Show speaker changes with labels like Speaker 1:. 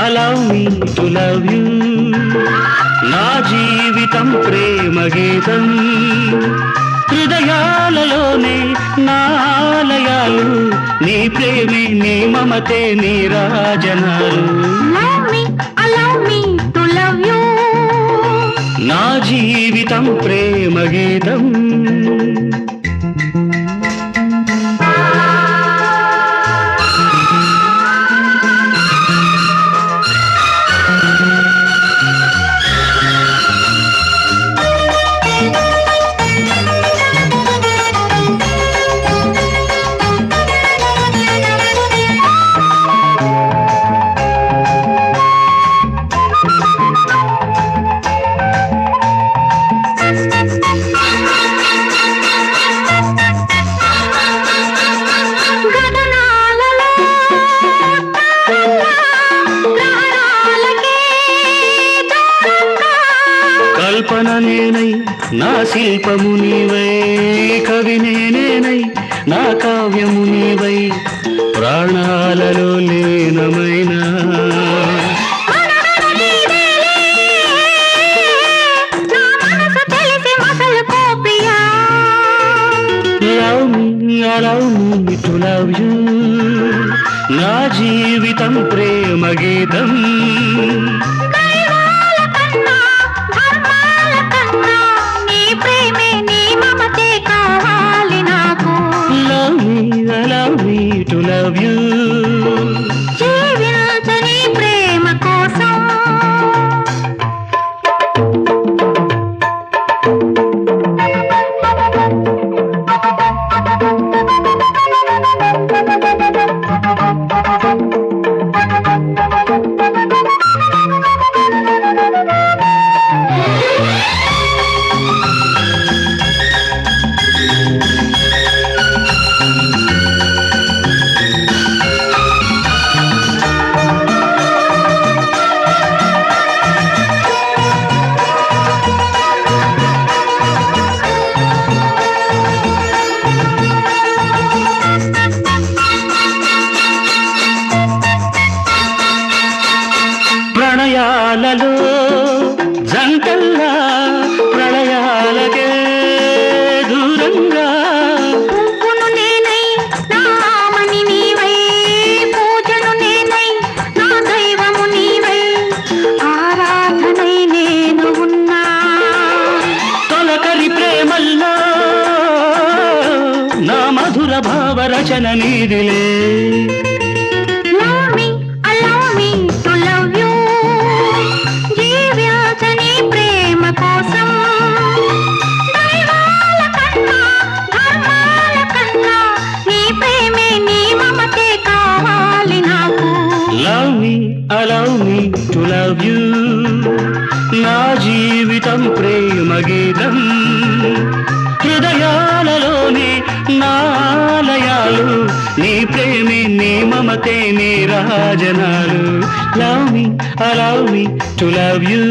Speaker 1: Allow me to love you. నా జీవితం ప్రేమ గీతం, హృదయాలలోనే నా ఆలయాలు, నీ ప్రేమే నీ మమతే నీ రాజనాలు.
Speaker 2: Allow me to love you.
Speaker 1: నా జీవితం ప్రేమ గీతం. కల్పన నేనై నా శిల్పము నీవై, కవి నేనై నా కావ్యము నీవై, ప్రాణాలలో లీనమైనా Allow me to love you. నా జీవితం ప్రేమ గీతం. Allow me to love you.
Speaker 2: జీవించని ప్రేమ కోసం
Speaker 1: ప్రణయాలలో జంటల్లా ప్రళయాలకే దూరంగా,
Speaker 2: పువ్వును నేనై నామని నీవై, పూజను నేనై నా దైవము నీవై, ఆరాధనై నేను ఉన్నా.
Speaker 1: తొలకరి ప్రేమల్లో నా మధుర భావ రచన నీదిలే.
Speaker 2: Allow me to love you. జీవించని ప్రేమ కోసం, దైవాల కన్నా ధర్మాల కన్నా నీ ప్రేమే నీ మమతే కావాలి నాకు.
Speaker 1: Allow me to love you. నా జీవితం ప్రేమ గీతం, హృదయాలలోని నా ఆలయాలు, నీ ప్రేమే నీ మమతే నీ రాజనాలు. Allow me to love you.